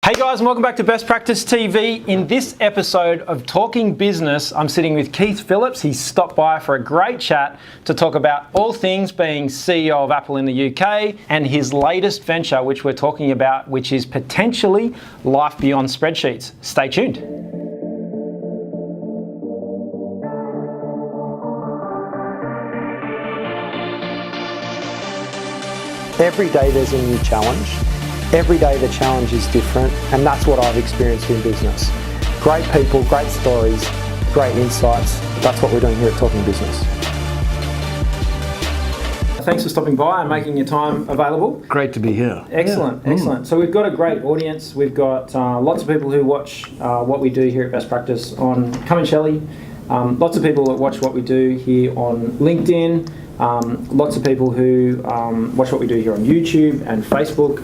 Hey guys, and welcome back to Best Practice TV. In this episode of Talking Business, I'm sitting with Keith Phillips. He's stopped by for a great chat to talk about all things being CEO of Apple in the UK and his latest venture, which we're talking about, which is potentially Life Beyond Spreadsheets. Stay tuned. Every day there's a new challenge. Every day the challenge is different, and that's what I've experienced in business. Great people, great stories, great insights. That's what we're doing here at Talking Business. Thanks for stopping by and making your time available. Great to be here. Excellent, excellent. So we've got a great audience. We've got lots of people who watch what we do here at Best Practice on Come and Shelley. Lots of people that watch what we do here on LinkedIn. Lots of people who watch what we do here on YouTube and Facebook.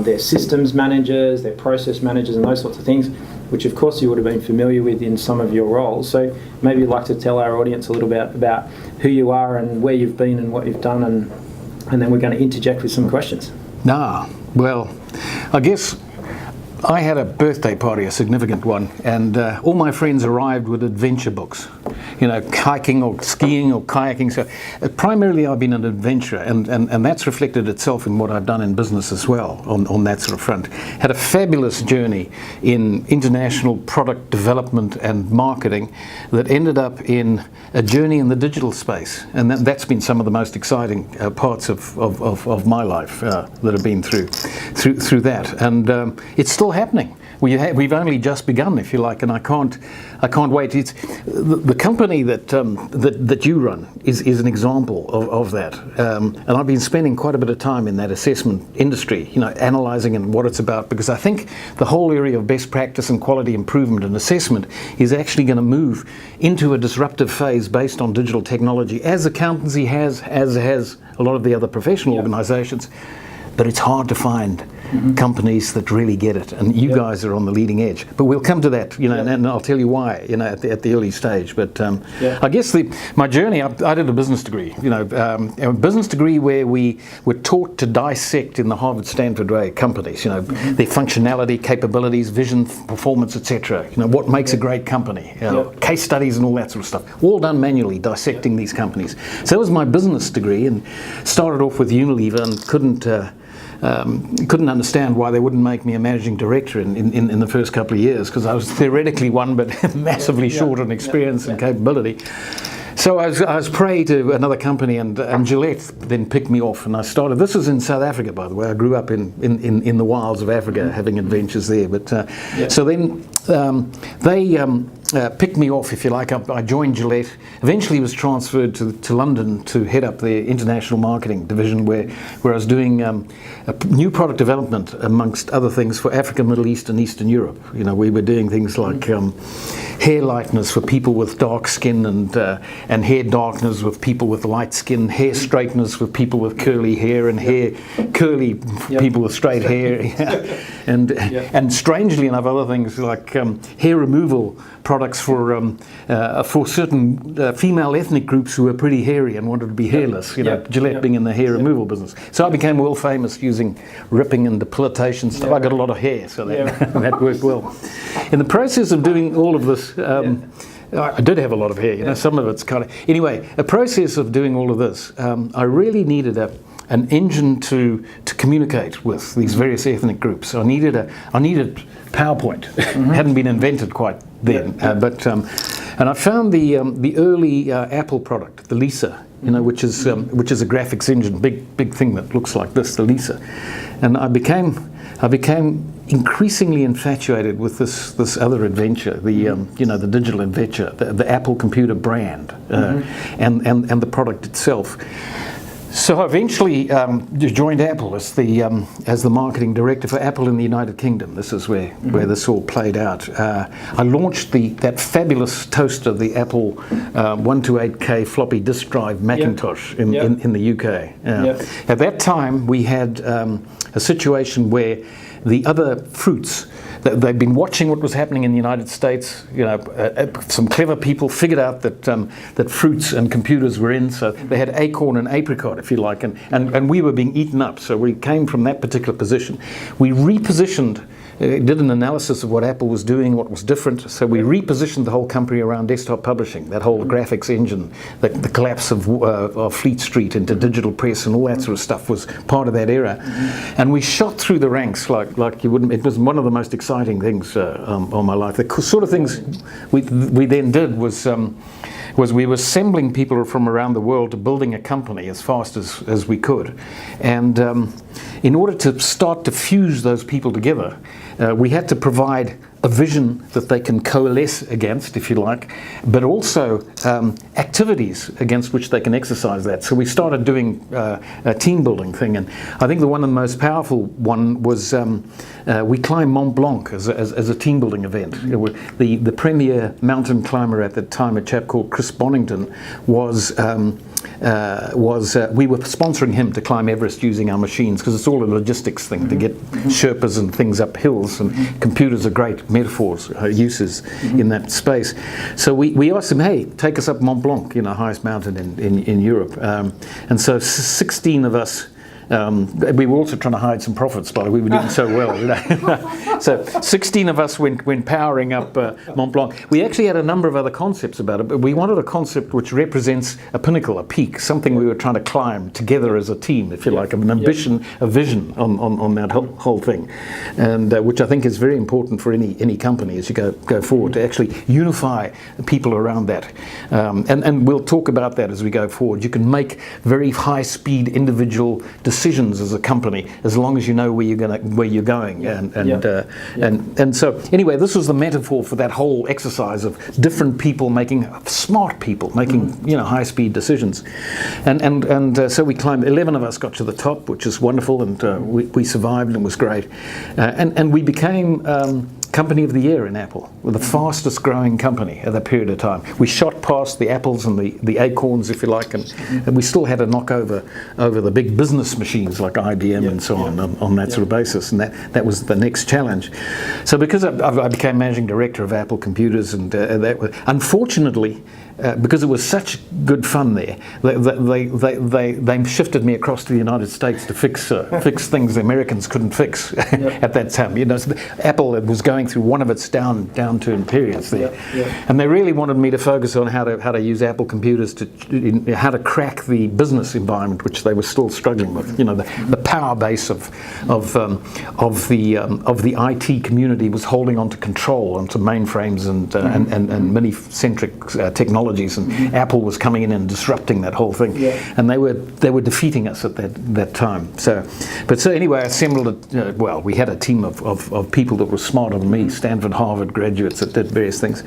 They're systems managers, they're process managers and those sorts of things, which of course you would have been familiar with in some of your roles. So maybe you'd like to tell our audience a little bit about who you are and where you've been and what you've done, and then we're going to interject with some questions. Well, I guess I had a birthday party, a significant one, and all my friends arrived with adventure books. You know, hiking or skiing or kayaking. So primarily I've been an adventurer, and that's reflected itself in what I've done in business as well on that sort of front. Had a fabulous journey in international product development and marketing that ended up in a journey in the digital space, and that's been some of the most exciting parts of my life that have been through that, and it's still happening. We've only just begun, if you like, and I can't wait. It's the company that you run is an example of that, and I've been spending quite a bit of time in that assessment industry, you know, analysing and what it's about, because I think the whole area of best practice and quality improvement and assessment is actually going to move into a disruptive phase based on digital technology, as accountancy has, as a lot of the other professional organisations. But it's hard to find companies that really get it, and you guys are on the leading edge. But we'll come to that, you know, and I'll tell you why, you know, at the early stage. But I guess my journey, I did a business degree, you know, a business degree where we were taught to dissect in the Harvard-Stanford way companies, you know, their functionality, capabilities, vision, performance, etc. You know, what makes a great company, you know, case studies and all that sort of stuff. All done manually, dissecting these companies. So that was my business degree, and started off with Unilever and couldn't understand why they wouldn't make me a managing director in the first couple of years, because I was theoretically one but massively short on experience and capability. So I was prey to another company, and Gillette then picked me off, and I started. This was in South Africa, by the way. I grew up in the wilds of Africa, having adventures there. But so then they picked me off, if you like. I joined Gillette. Eventually was transferred to London to head up the international marketing division, where I was doing a new product development, amongst other things, for Africa, Middle East and Eastern Europe. You know, we were doing things like hair lightness for people with dark skin, and hair darkeners with people with light skin, hair straighteners for people with curly hair, and hair curly people with straight hair, and strangely enough, other things like hair removal products for certain female ethnic groups who were pretty hairy and wanted to be hairless. You know, Gillette being in the hair removal business. So I became world famous using ripping and depilatation stuff. I got a lot of hair, so that worked well. In the process of doing all of this, I did have a lot of hair, you know, some of it's kind of... Anyway, a process of doing all of this, I really needed an engine to communicate with these various ethnic groups. I needed PowerPoint. Hadn't been invented quite then, and I found the early Apple product, the Lisa, you know, which is a graphics engine, big thing that looks like this, the Lisa, and I became increasingly infatuated with this other adventure, the digital adventure, the Apple computer brand, and the product itself. So I eventually joined Apple as the marketing director for Apple in the United Kingdom. This is where this all played out. I launched that fabulous toaster, the Apple 128K floppy disk drive Macintosh in the UK. At that time, we had a situation where the other fruits, they'd been watching what was happening in the United States. You know, some clever people figured out that fruits and computers were in, so they had acorn and apricot, if you like, and we were being eaten up. So we came from that particular position. We repositioned did an analysis of what Apple was doing, what was different. So we repositioned the whole company around desktop publishing, that whole graphics engine, the collapse of Fleet Street into digital press and all that sort of stuff was part of that era. And we shot through the ranks like you wouldn't. It was one of the most exciting things on my life. The sort of things we then did was we were assembling people from around the world to building a company as fast as we could. And in order to start to fuse those people together, we had to provide a vision that they can coalesce against, if you like, but also activities against which they can exercise that. So we started doing a team building thing, and I think the one of the most powerful one was we climbed Mont Blanc as a team building event. The premier mountain climber at the time, a chap called Chris Bonington, we were sponsoring him to climb Everest using our machines, because it's all a logistics thing to get Sherpas and things up hills, and computers are great metaphors, uses in that space. So we asked him, hey, take us up Mont Blanc, highest mountain in Europe. And so 16 of us, we were also trying to hide some profits, but we were doing so well. So 16 of us went powering up Mont Blanc. We actually had a number of other concepts about it, but we wanted a concept which represents a pinnacle, a peak, something we were trying to climb together as a team, if you like, an ambition, a vision on that whole thing, and which I think is very important for any company as you go forward, to actually unify people around that. And we'll talk about that as we go forward. You can make very high-speed individual decisions as a company as long as you know where you're going, and so anyway, this was the metaphor for that whole exercise of different people making high-speed decisions, and so we climbed. 11 of us got to the top, which is wonderful, and we survived, and it was great, and we became Company of the Year in Apple. We're the fastest growing company at that period of time. We shot past the Apples and the Acorns, if you like, and we still had a knock over the big business machines like IBM and so on that sort of basis, and that was the next challenge. So because I became managing director of Apple Computers, and unfortunately, because it was such good fun there, they shifted me across to the United States to fix things the Americans couldn't fix at that time. So Apple was going through one of its downturn periods there, and they really wanted me to focus on how to use Apple computers how to crack the business environment, which they were still struggling with. The power base of the IT community was holding on to control onto mainframes and mini-centric technologies, and Apple was coming in and disrupting that whole thing, and they were defeating us at that time. So anyway, I assembled we had a team of people that were smarter than me, Stanford, Harvard graduates that did various things,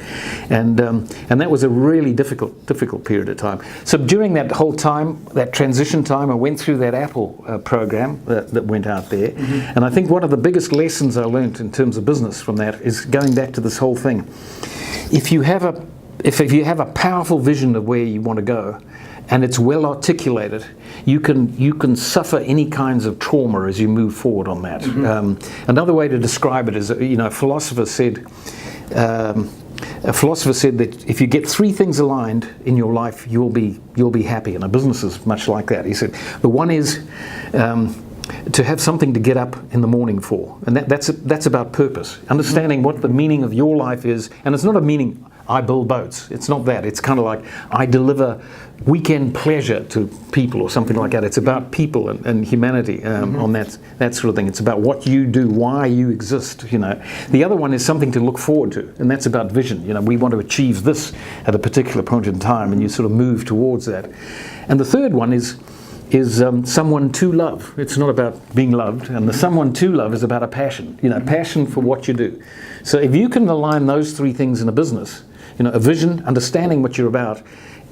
and that was a really difficult period of time. So during that whole time, that transition time, I went through that Apple program that went out there, and I think one of the biggest lessons I learned in terms of business from that is going back to this whole thing. If you have a powerful vision of where you want to go, and it's well articulated, you can suffer any kinds of trauma as you move forward on that. Another way to describe it is, a philosopher said that if you get three things aligned in your life, you'll be happy. And a business is much like that. He said the one is to have something to get up in the morning for, and that's about purpose, understanding what the meaning of your life is. And it's not a meaning, I build boats. It's not that. It's kind of like I deliver weekend pleasure to people or something like that. It's about people and humanity on that sort of thing. It's about what you do, why you exist. The other one is something to look forward to, and that's about vision. We want to achieve this at a particular point in time, and you sort of move towards that. And the third one is someone to love. It's not about being loved, and the someone to love is about a passion. Passion for what you do. So if you can align those three things in a business, a vision, understanding what you're about,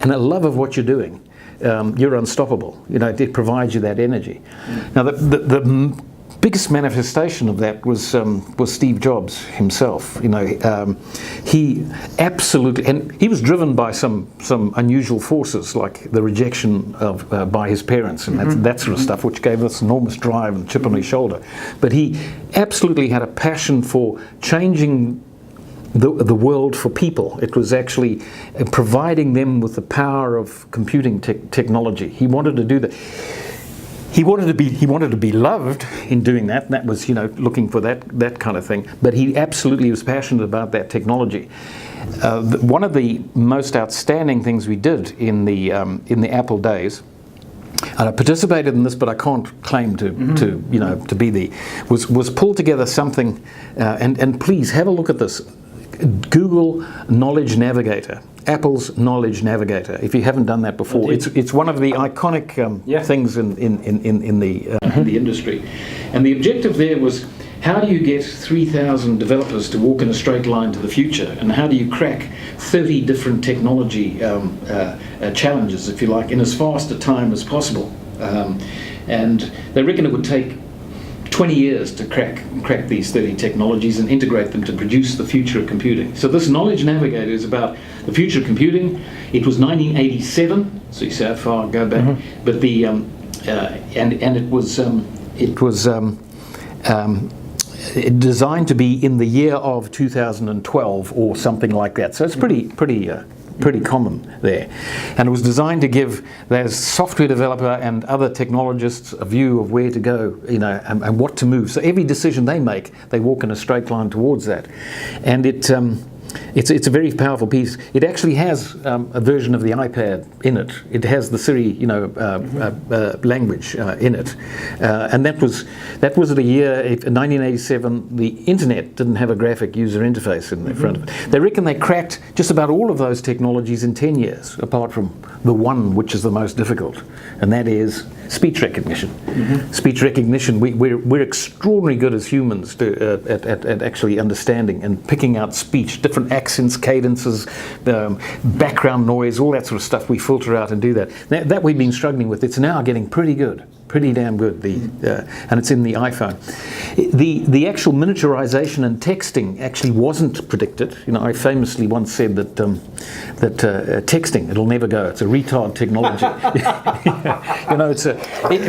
and a love of what you're doing, you're unstoppable. It provides you that energy. Now, the biggest manifestation of that was Steve Jobs himself. He absolutely, and he was driven by some unusual forces, like the rejection by his parents and that sort of stuff, which gave us enormous drive and chip on his shoulder. But he absolutely had a passion for changing the world for people. It was actually providing them with the power of computing technology. He wanted to do that. he wanted to be loved in doing that. And that was, looking for that kind of thing. But he absolutely was passionate about that technology. One of the most outstanding things we did in the Apple days, and I participated in this, but I can't claim to be was pull together something, and please have a look at this. Google Knowledge Navigator, Apple's Knowledge Navigator. If you haven't done that before, it's one of the iconic things in the industry. And the objective there was, how do you get 3,000 developers to walk in a straight line to the future, and how do you crack 30 different technology challenges, if you like, in as fast a time as possible? And they reckon it would take 20 years to crack these 30 technologies and integrate them to produce the future of computing. So this Knowledge Navigator is about the future of computing. It was 1987, so you see how far I go back. But the it was designed to be in the year of 2012 or something like that. So it's pretty common there. And it was designed to give their software developer and other technologists a view of where to go, and what to move. So every decision they make, they walk in a straight line towards that. And it's a very powerful piece. It actually has a version of the iPad in it. It has the Siri, language in it, and that was the year, 1987. The internet didn't have a graphic user interface in the front of it. They reckon they cracked just about all of those technologies in 10 years, apart from the one which is the most difficult, and that is speech recognition. Speech recognition. We're extraordinarily good as humans at actually understanding and picking out speech, different accents, cadences, background noise, all that sort of stuff. We filter out and do that. That we've been struggling with. It's now getting pretty good. Pretty damn good, and it's in the iPhone. The actual miniaturization and texting actually wasn't predicted. I famously once said that texting, it'll never go. It's a retard technology.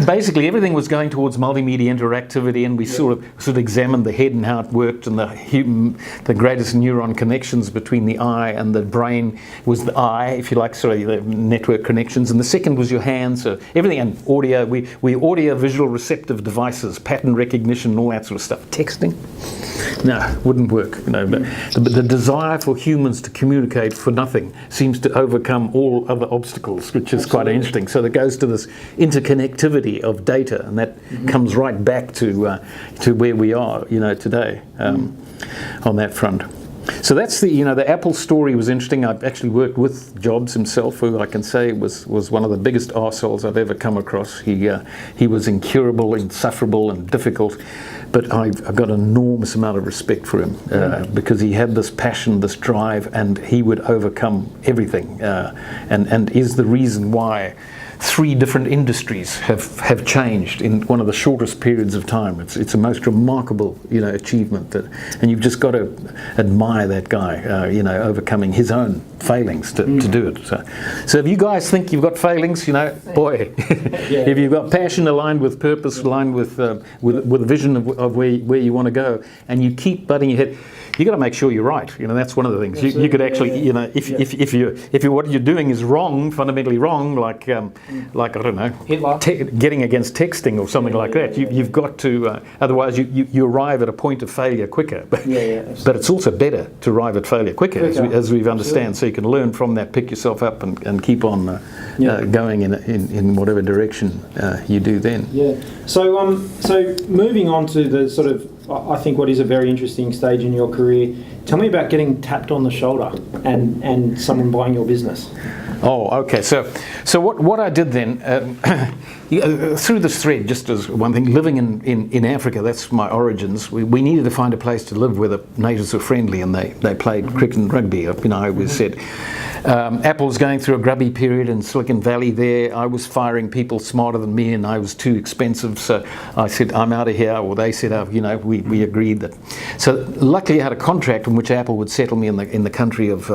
Basically everything was going towards multimedia interactivity, and we sort of examined the head and how it worked, and the greatest neuron connections between the eye and the brain was the eye, if you like, the network connections, and the second was your hands. So everything, and audio. We audio visual receptive devices, pattern recognition, and all that sort of stuff. Texting, no, wouldn't work. But the desire for humans to communicate for nothing seems to overcome all other obstacles, which is quite interesting. So that goes to this interconnectivity of data, and that comes right back to where we are, today on that front. So that's the Apple story was interesting. I've actually worked with Jobs himself, who I can say was one of the biggest arseholes I've ever come across. He was incurable, insufferable, and difficult, but I've got an enormous amount of respect for him because he had this passion, this drive, and he would overcome everything, and is the reason why 3 different industries have changed in one of the shortest periods of time. It's a most remarkable achievement, and you've just got to admire that guy overcoming his own failings to do it. So if you guys think you've got failings, boy, if you've got passion aligned with purpose, aligned with a vision of where you want to go, and you keep butting your head, you got to make sure you're right. That's one of the things. You could actually, if what you're doing is wrong, fundamentally wrong, like I don't know, getting against texting or something like that. You've got to, otherwise you arrive at a point of failure quicker. But it's also better to arrive at failure quicker, as we've understand. So you can learn from that, pick yourself up, and keep on going in whatever direction you do then. Yeah. So moving on to the sort of, I think, what is a very interesting stage in your career. Tell me about getting tapped on the shoulder and someone buying your business. Oh, okay. So what I did then, through this thread, just as one thing, living in Africa, that's my origins. We needed to find a place to live where the natives were friendly, and they played cricket and rugby. I always said. Apple was going through a grubby period in Silicon Valley there. I was firing people smarter than me, and I was too expensive. So I said, I'm out of here. Or they said, we agreed that. So luckily I had a contract in which Apple would settle me in the country of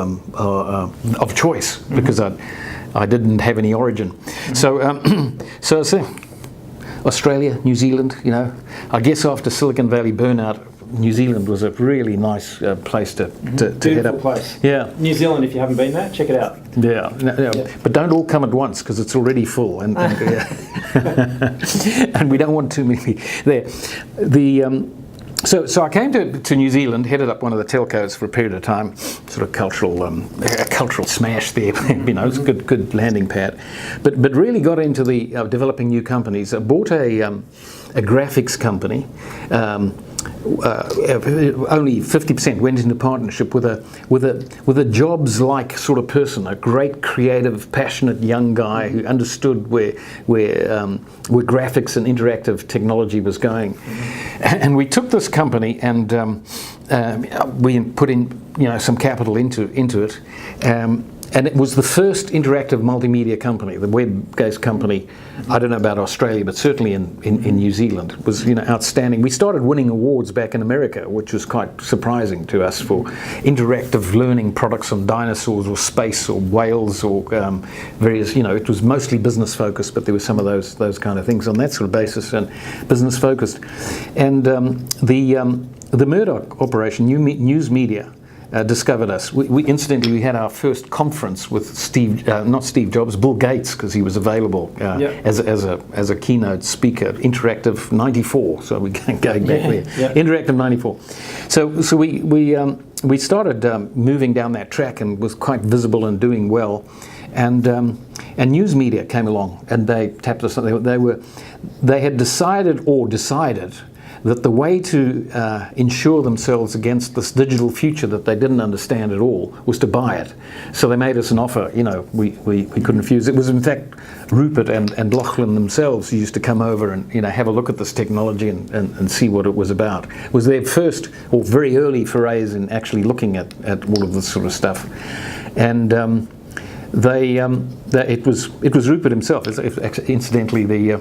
choice, because I didn't have any origin. So Australia, New Zealand, I guess after Silicon Valley burnout, New Zealand was a really nice place to head Beautiful up. place. Yeah. New Zealand, if you haven't been there, check it out. Yeah, but don't all come at once because it's already full, and and we don't want too many there. So I came to New Zealand, headed up one of the telcos for a period of time, sort of cultural smash there. It's a good landing pad, but really got into the developing new companies. I bought a graphics company. Only 50% went into partnership with a jobs-like sort of person, a great, creative, passionate young guy who understood where graphics and interactive technology was going. And we took this company and we put in some capital into it. And it was the first interactive multimedia company, the web-based company. I don't know about Australia, but certainly in New Zealand. It was outstanding. We started winning awards back in America, which was quite surprising to us, for interactive learning products on dinosaurs or space or whales or various. It was mostly business focused, but there were some of those kind of things on that sort of basis and business focused. And the Murdoch operation, News Media, discovered us. We incidentally, we had our first conference with not Steve Jobs, Bill Gates, because he was available as a keynote speaker. Interactive '94, so we're going back there. Yeah. Interactive '94. So we started moving down that track and was quite visible and doing well. And News Media came along and they tapped us. They had decided that the way to insure themselves against this digital future that they didn't understand at all was to buy it. So they made us an offer. We couldn't refuse. It was in fact Rupert and Lachlan themselves who used to come over and have a look at this technology and see what it was about. It was their first or very early forays in actually looking at all of this sort of stuff. And it was Rupert himself. Incidentally,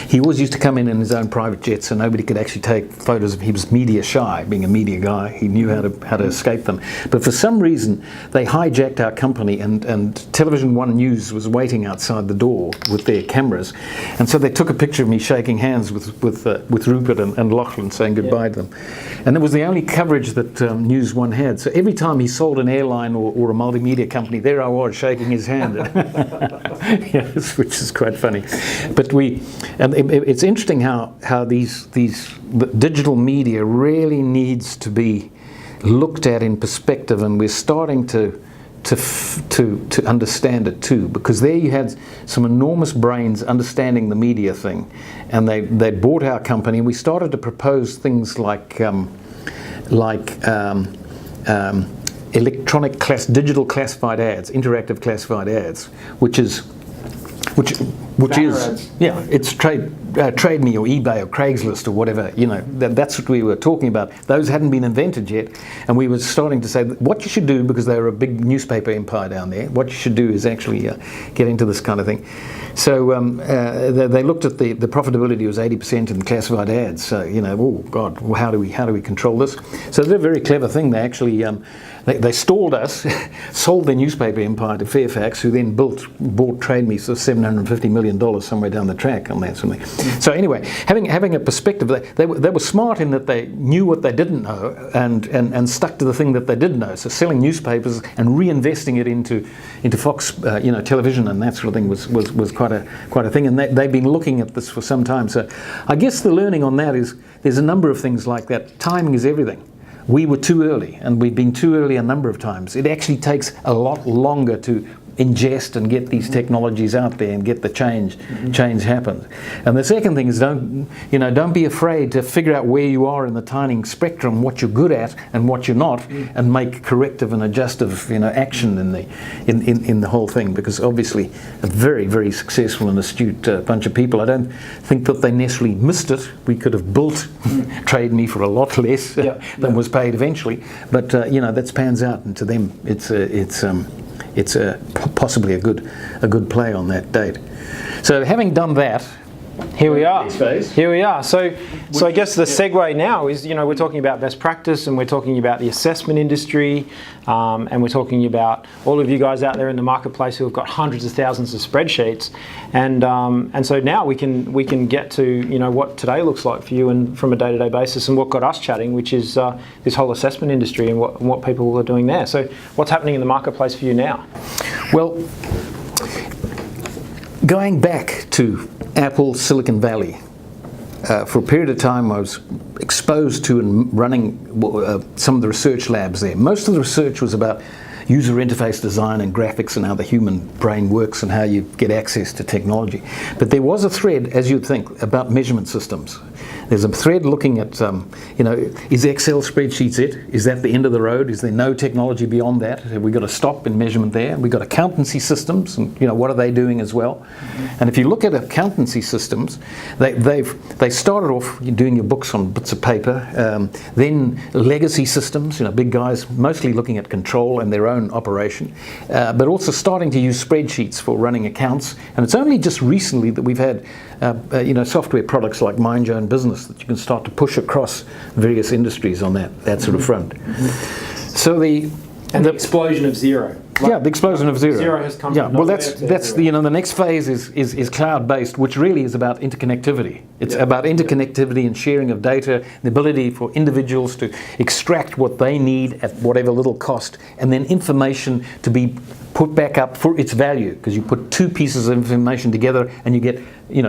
he always used to come in his own private jet, so nobody could actually take photos of him. He was media shy, being a media guy. He knew how to escape them. But for some reason, they hijacked our company, and Television One News was waiting outside the door with their cameras, and so they took a picture of me shaking hands with Rupert and Lachlan, saying goodbye to them. And it was the only coverage that News One had. So every time he sold an airline or a multimedia company, there I was shaking his hand. Yes, which is quite funny. But it's interesting how these digital media really needs to be looked at in perspective, and we're starting to understand it too, because there you had some enormous brains understanding the media thing, and they bought our company, and we started to propose things like digital classified ads, interactive classified ads, which is it's Trade Me or eBay or Craigslist or whatever, that's what we were talking about. Those hadn't been invented yet, and we were starting to say that what you should do, because they were a big newspaper empire down there, what you should do is actually get into this kind of thing. So they looked at the profitability was 80% in classified ads. So oh God, how do we control this? So they did a very clever thing. They actually they stalled us, sold their newspaper empire to Fairfax, who then bought Trade Me for $750 million somewhere down the track on that something. So anyway, having a perspective, they were smart in that they knew what they didn't know and stuck to the thing that they did know. So selling newspapers and reinvesting it into Fox, television and that sort of thing was quite a thing. And they've been looking at this for some time. So I guess the learning on that is there's a number of things like that. Timing is everything. We were too early, and we've been too early a number of times. It actually takes a lot longer to ingest and get these technologies out there and get the change happen. And the second thing is don't be afraid to figure out where you are in the timing spectrum, what you're good at and what you're not, and make corrective and adjustive action in the whole thing, because obviously a very, very successful and astute bunch of people. I don't think that they necessarily missed it. We could have built Trade Me for a lot less than was paid eventually, but that pans out, and to them it's possibly a good play on that date. So having done that, Here we are. Next phase. Here we are. So I guess the segue now is, we're talking about best practice, and we're talking about the assessment industry, and we're talking about all of you guys out there in the marketplace who have got hundreds of thousands of spreadsheets, and so now we can get to what today looks like for you and from a day-to-day basis, and what got us chatting, which is this whole assessment industry and what people are doing there. So what's happening in the marketplace for you now? Well, going back to Apple, Silicon Valley, for a period of time I was exposed to and running some of the research labs there. Most of the research was about user interface design and graphics and how the human brain works and how you get access to technology. But there was a thread, as you'd think, about measurement systems. There's a thread looking at, is Excel spreadsheets it? Is that the end of the road? Is there no technology beyond that? Have we got to stop in measurement there? We've got accountancy systems, and what are they doing as well? And if you look at accountancy systems, they started off doing your books on bits of paper, then legacy systems, big guys mostly looking at control and their own operation, but also starting to use spreadsheets for running accounts. And it's only just recently that we've had software products like Mind Your Own Business that you can start to push across various industries on that sort of front. So the explosion of zero. The explosion of zero. Zero has come. Yeah, well, that's the next phase is cloud-based, which really is about interconnectivity. It's about interconnectivity and sharing of data, the ability for individuals to extract what they need at whatever little cost, and then information to be put back up for its value, because you put two pieces of information together and you get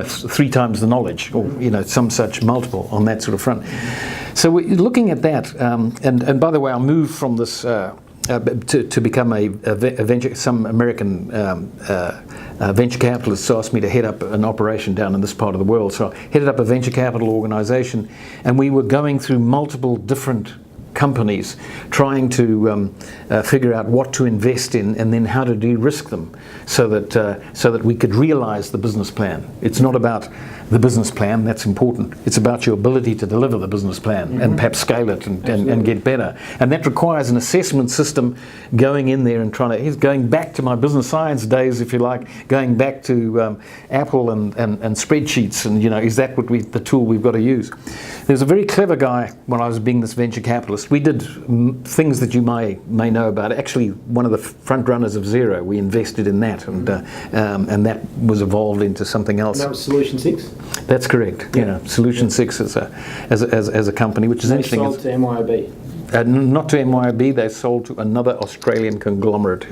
3 times the knowledge, or some such multiple on that sort of front. So we're looking at that, and by the way, I'll move from this to become a venture. Some American venture capitalists asked me to head up an operation down in this part of the world, so I headed up a venture capital organization, and we were going through multiple different companies trying to figure out what to invest in and then how to de-risk them so that we could realize the business plan. It's not about the business plan, that's important. It's about your ability to deliver the business plan and perhaps scale it and get better. And that requires an assessment system going in there and going back to my business science days, if you like, going back to Apple and spreadsheets, and is that the tool we've got to use? There's a very clever guy when I was being this venture capitalist. We did things that you may know about. Actually, one of the front runners of Xero, we invested in that, and that was evolved into something else. And that was Solution 6? That's correct. Solution 6 as a company, which is interesting. Sold to MYOB. Not to MYOB, they sold to another Australian conglomerate.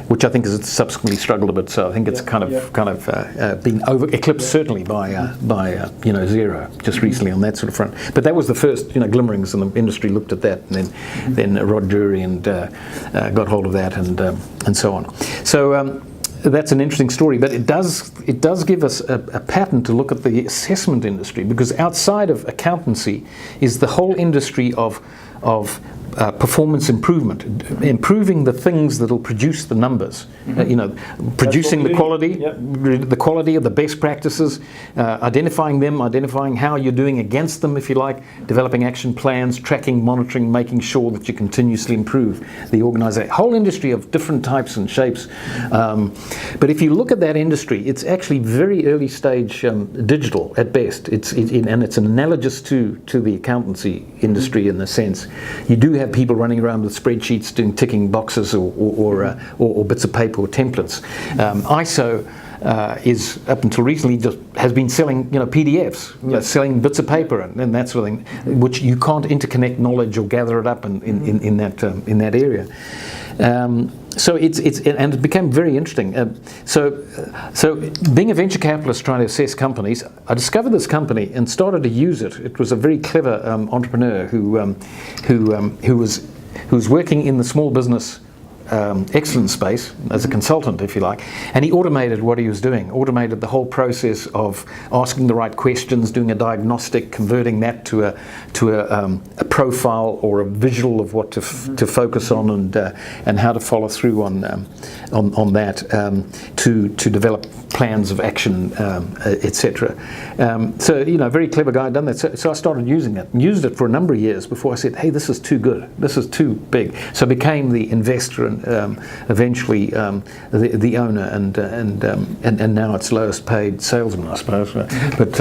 Which I think has subsequently struggled a bit. So I think it's kind of been eclipsed certainly by Xero just recently on that sort of front. But that was the first glimmerings, and the industry looked at that, and then Rod Drury got hold of that, and so on. So. That's an interesting story, but it does give us a pattern to look at the assessment industry, because outside of accountancy is the whole industry of performance improvement, improving the things that will produce the numbers, producing the quality of the best practices, identifying how you're doing against them, if you like, developing action plans, tracking, monitoring, making sure that you continuously improve the organization. Whole industry of different types and shapes. But if you look at that industry, it's actually very early stage digital at best. And it's analogous to the accountancy industry in the sense. You do have people running around with spreadsheets doing ticking boxes or bits of paper or templates. ISO is up until recently just has been selling PDFs, selling bits of paper and that sort of thing, which you can't interconnect knowledge or gather it up in that area. So it became very interesting. So being a venture capitalist trying to assess companies, I discovered this company and started to use it. It was a very clever entrepreneur who was working in the small business excellence space as a consultant, if you like, and he automated what he was doing, automated the whole process of asking the right questions, doing a diagnostic, converting that to a profile or a visual of what to focus on and how to follow through on that to develop plans of action, etc. So, very clever guy done that. So I started using it and used it for a number of years before I said, hey, this is too good. This is too big. So I became the investor and eventually the owner and now it's lowest paid salesman, I suppose. But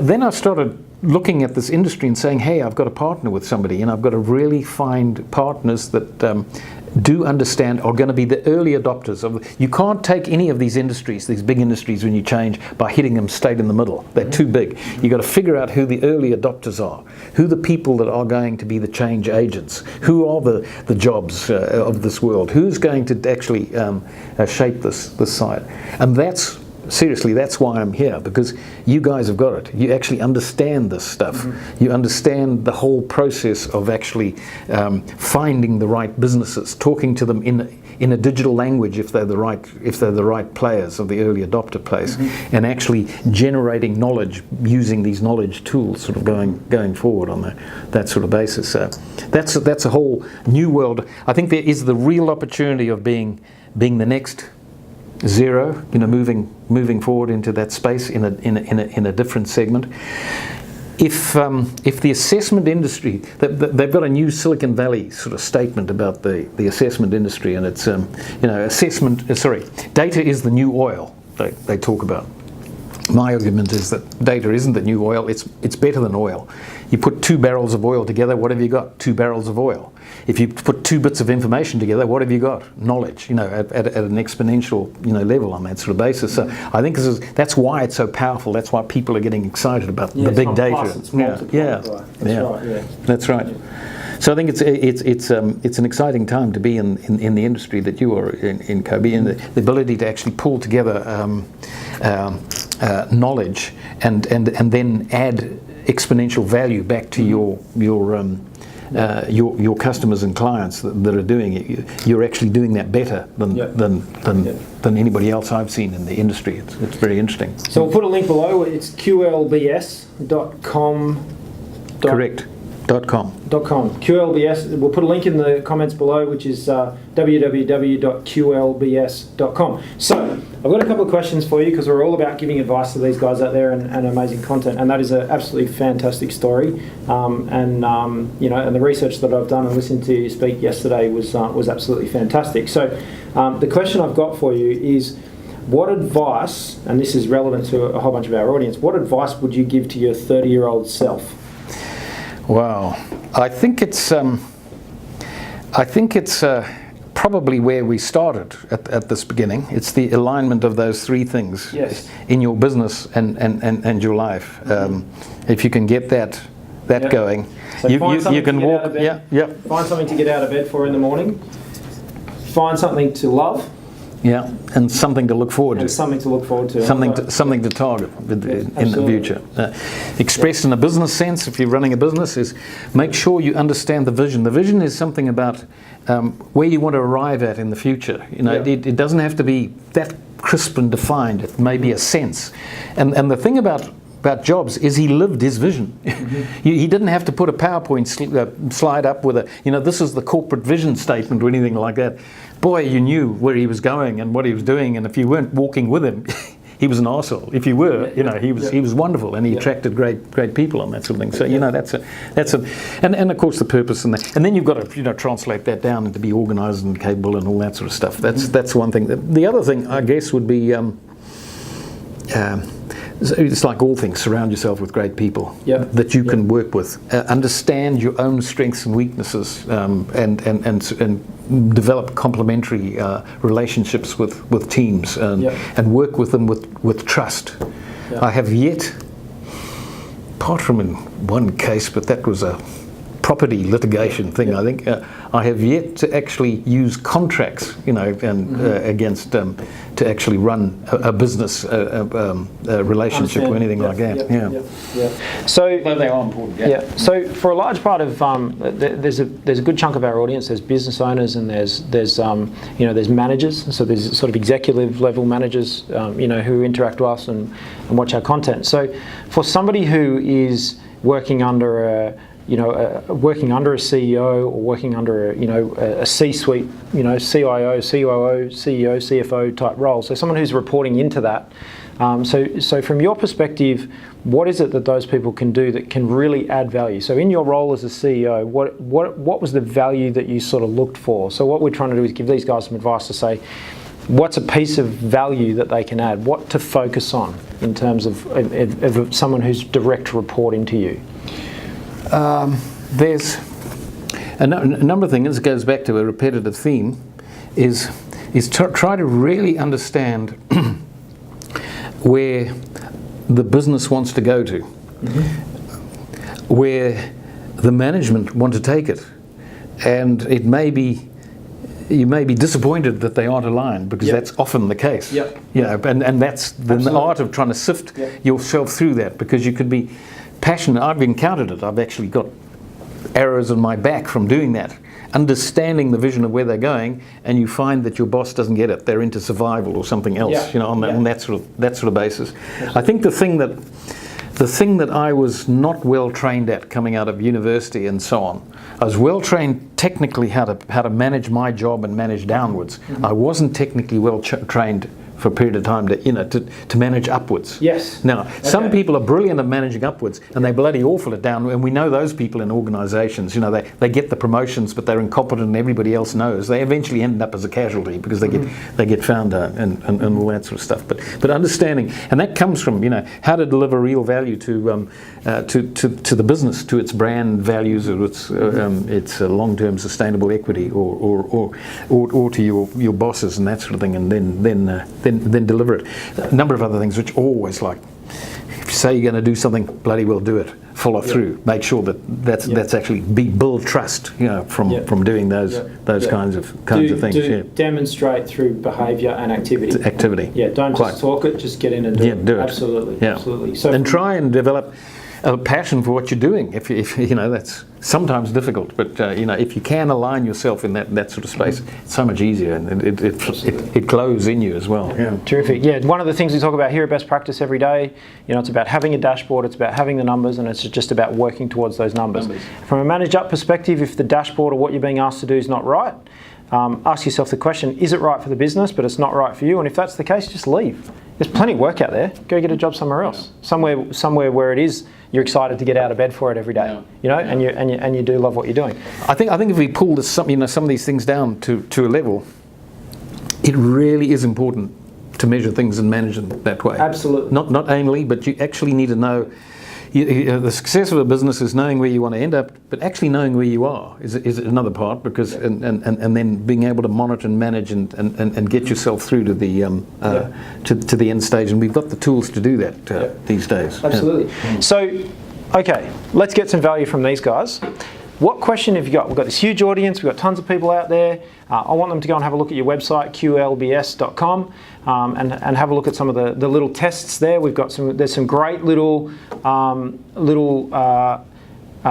then I started looking at this industry and saying, hey, I've got to partner with somebody, and I've got to really find partners that do understand, are going to be the early adopters of. You can't take any of these industries, these big industries, when you change by hitting them straight in the middle. They're too big. You've got to figure out who the early adopters are, who the people that are going to be the change agents, who are the jobs of this world, who's going to actually shape this side. And seriously, that's why I'm here, because you guys have got it. You actually understand this stuff. Mm-hmm. You understand the whole process of actually finding the right businesses, talking to them in a digital language if they're the right players, or the early adopter players, mm-hmm. and actually generating knowledge using these knowledge tools, sort of going forward on that sort of basis. So that's a whole new world. I think there is the real opportunity of being the next Xero, moving forward into that space in a different segment. If the assessment industry, they've got a new Silicon Valley sort of statement about the assessment industry, and it's data is the new oil. They talk about. My argument is that data isn't the new oil. It's better than oil. You put 2 barrels of oil together, what have you got? 2 barrels of oil. If you put 2 bits of information together, what have you got? Knowledge, at an exponential, level on that sort of basis. So I think that's why it's so powerful. That's why people are getting excited about the big data. That's right. So I think it's an exciting time to be in the industry that you are in, Kobe, and the ability to actually pull together knowledge and then add exponential value back to your customers and clients that are doing it. You're actually doing that better than anybody else I've seen in the industry. It's very interesting. So we'll put a link below. It's QLBS.com. Correct. .com. QLBS. We'll put a link in the comments below, which is www.qlbs.com. So I've got a couple of questions for you, because we're all about giving advice to these guys out there and amazing content, and that is an absolutely fantastic story. And the research that I've done and listened to you speak yesterday was absolutely fantastic. So the question I've got for you is, what advice, and this is relevant to a whole bunch of our audience, what advice would you give to your 30-year-old self? Wow, I think it's probably where we started at this beginning. It's the alignment of those 3 things in your business and your life. If you can get that going, so you can walk. Find something to get out of bed for in the morning. Find something to love. Yeah, and something to look forward to. Something to target in the future. Expressed in a business sense, if you're running a business, is make sure you understand the vision. The vision is something about where you want to arrive at in the future. It doesn't have to be that crisp and defined. It may be a sense. And the thing about Jobs is he lived his vision. Mm-hmm. He didn't have to put a PowerPoint slide up with this is the corporate vision statement or anything like that. Boy, you knew where he was going and what he was doing, and if you weren't walking with him, he was an arsehole. If you were, he was wonderful, and he attracted great people on that sort of thing. So and of course the purpose and then you've got to translate that down and to be organised and capable and all that sort of stuff. That's one thing. The other thing, I guess, would be. It's like all things, surround yourself with great people that you can work with. Understand your own strengths and weaknesses, and develop complementary relationships with teams, and work with them with trust. I have yet, apart from in one case, but that was a property litigation thing, I think, I have yet to actually use contracts, against to actually run a business relationship or anything like that. So they are important. So for a large part of there's a good chunk of our audience. There's business owners and there's managers. So there's sort of executive level managers, who interact with us and watch our content. So for somebody who is working under working under a CEO or working under a C-suite, CIO, COO, CEO, CFO type role. So someone who's reporting into that. So from your perspective, what is it that those people can do that can really add value? So in your role as a CEO, what was the value that you sort of looked for? So what we're trying to do is give these guys some advice to say, what's a piece of value that they can add? What to focus on in terms of someone who's direct reporting to you? There's a number of things. It goes back to a repetitive theme, is try to really understand where the business wants to go to, where the management want to take it, and you may be disappointed that they aren't aligned, because that's often the case. And that's the art of trying to sift yourself through that, because you could be passionate. I've encountered it. I've actually got arrows in my back from doing that, understanding the vision of where they're going, and you find that your boss doesn't get it. They're into survival or something else, on that sort of basis. I think the thing that I was not well trained at coming out of university and so on, I was well trained technically how to manage my job and manage downwards. I wasn't technically well trained for a period of time to manage upwards. Yes. Now, some people are brilliant at managing upwards, and they're bloody awful at down. And we know those people in organisations. They get the promotions, but they're incompetent, and everybody else knows. They eventually end up as a casualty because they get found out and all that sort of stuff. But understanding, and that comes from how to deliver real value to the business, to its brand values, or its long-term sustainable equity, or to your bosses and that sort of thing, and then deliver it. A number of other things which always, like, if you say you're going to do something, bloody well do it. Follow through. Make sure that's actually build trust. From doing those kinds of things. Demonstrate through behaviour and activity. Yeah. Don't just talk it. Just get in and do it. Do it. Absolutely. Yeah. Absolutely. So and try and develop a passion for what you're doing. If that's sometimes difficult, but if you can align yourself in that sort of space, it's so much easier, and it glows in you as well. Yeah. Terrific. Yeah, one of the things we talk about here at Best Practice every day, it's about having a dashboard, it's about having the numbers, and it's just about working towards those numbers. From a manage up perspective, if the dashboard or what you're being asked to do is not right, ask yourself the question, is it right for the business, but it's not right for you? And if that's the case, just leave. There's plenty of work out there. Go get a job somewhere else, somewhere where it is you're excited to get out of bed for it every day, and you do love what you're doing. I think if we pull some of these things down to a level, it really is important to measure things and manage them that way. Absolutely. Not only, but you actually need to know. The success of a business is knowing where you want to end up, but actually knowing where you are is another part, because and then being able to monitor and manage and get yourself through to the to the end stage, and we've got the tools to do that these days. Absolutely. So, okay, let's get some value from these guys. What question have you got? We've got this huge audience, we've got tons of people out there. I want them to go and have a look at your website, QLBS.com, and have a look at some of the little tests there. There's some great little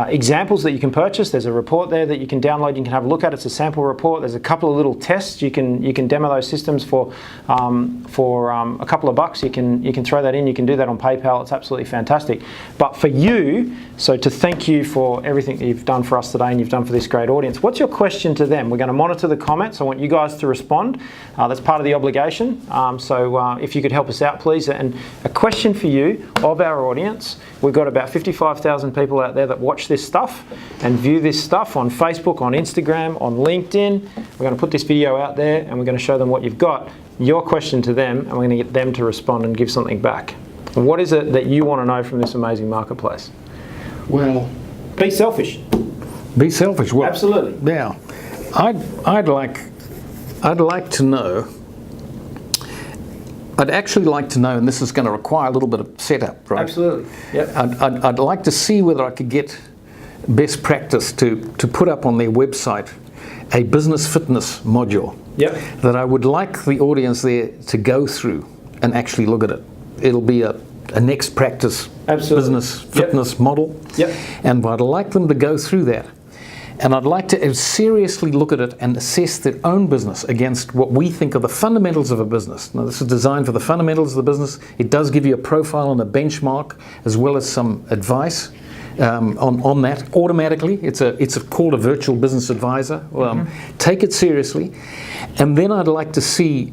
examples that you can purchase. There's a report there that you can download. You can have a look at. It's a sample report. There's a couple of little tests. You can demo those systems for a couple of bucks. You can throw that in. You can do that on PayPal. It's absolutely fantastic. But for you, so to thank you for everything that you've done for us today and you've done for this great audience, what's your question to them? We're going to monitor the comments. I want you guys to respond. That's part of the obligation. So if you could help us out, please. And a question for you of our audience. We've got about 55,000 people out there that watch this stuff and view this stuff on Facebook, on Instagram, on LinkedIn. We're going to put this video out there and we're going to show them what you've got. Your question to them, and we're going to get them to respond and give something back. What is it that you want to know from this amazing marketplace? Well, be selfish. Be selfish. Well, absolutely. Yeah, I'd like to know. I'd actually like to know, and this is going to require a little bit of setup, right? Absolutely. Yep. I'd like to see whether I could get Best Practice to put up on their website a business fitness module. Yep. That I would like the audience there to go through and actually look at it. It'll be a next practice business fitness model. Yep. And I'd like them to go through that. And I'd like to seriously look at it and assess their own business against what we think are the fundamentals of a business. Now, this is designed for the fundamentals of the business. It does give you a profile and a benchmark, as well as some advice on that automatically. It's called a virtual business advisor. Take it seriously, and then I'd like to see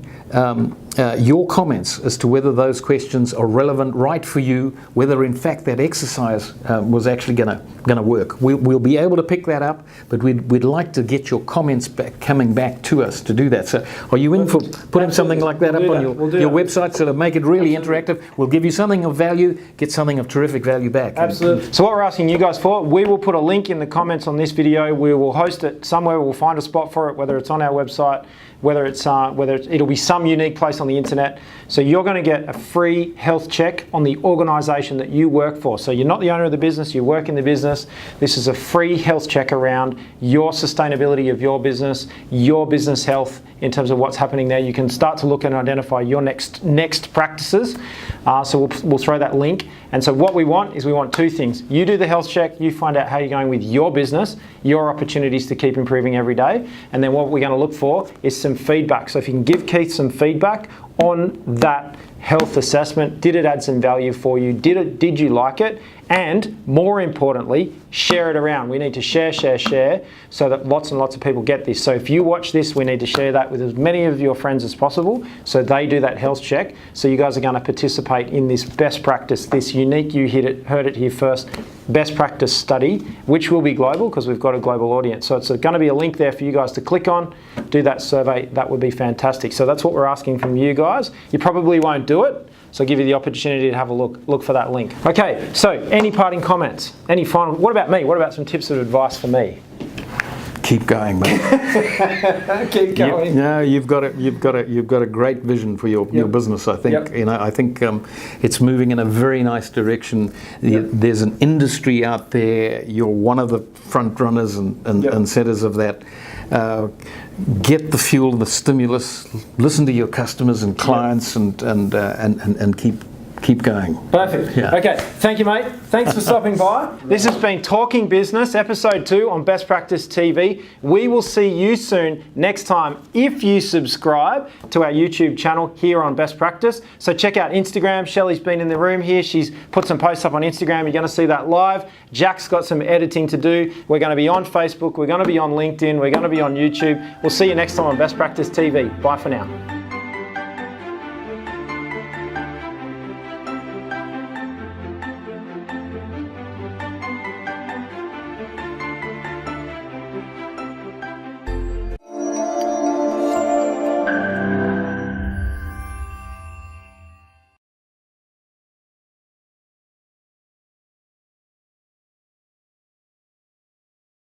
your comments as to whether those questions are relevant, right for you, whether in fact that exercise was actually going to work. We'll be able to pick that up, but we'd like to get your comments coming back to us to do that. So are you in for putting something like that up on your website, so to make it really interactive? We'll give you something of value, get something of terrific value back. Absolutely. So what we're asking you guys for, we will put a link in the comments on this video. We will host it somewhere. We'll find a spot for it, whether it's on our website, whether it'll be some unique place on the internet. So you're going to get a free health check on the organisation that you work for. So you're not the owner of the business, you work in the business. This is a free health check around your sustainability of your business health in terms of what's happening there. You can start to look and identify your next practices. So we'll throw that link. And so what we want is we want two things. You do the health check, you find out how you're going with your business, your opportunities to keep improving every day. And then what we're going to look for is some feedback. So if you can give Keith some feedback on that health assessment, did it add some value for you? Did you like it? And more importantly, share it around. We need to share so that lots and lots of people get this. So if you watch this, we need to share that with as many of your friends as possible so they do that health check. So you guys are going to participate in this best practice, this unique, you heard it here first, best practice study, which will be global because we've got a global audience. So it's going to be a link there for you guys to click on, do that survey. That would be fantastic. So that's what we're asking from you guys. You probably won't do it. So I'll give you the opportunity to have a look for that link. Okay, so any parting comments? Any final, what about me? What about some tips of advice for me? Keep going, mate. Keep going. You've got a great vision for your business. I think I think it's moving in a very nice direction. There's an industry out there. You're one of the front runners and centers of that. Get the fuel, the stimulus. Listen to your customers and clients, and keep going. Perfect. Yeah. Okay. Thank you, mate. Thanks for stopping by. This has been Talking Business, episode 2 on Best Practice TV. We will see you soon next time if you subscribe to our YouTube channel here on Best Practice. So check out Instagram. Shelley's been in the room here. She's put some posts up on Instagram. You're going to see that live. Jack's got some editing to do. We're going to be on Facebook. We're going to be on LinkedIn. We're going to be on YouTube. We'll see you next time on Best Practice TV. Bye for now.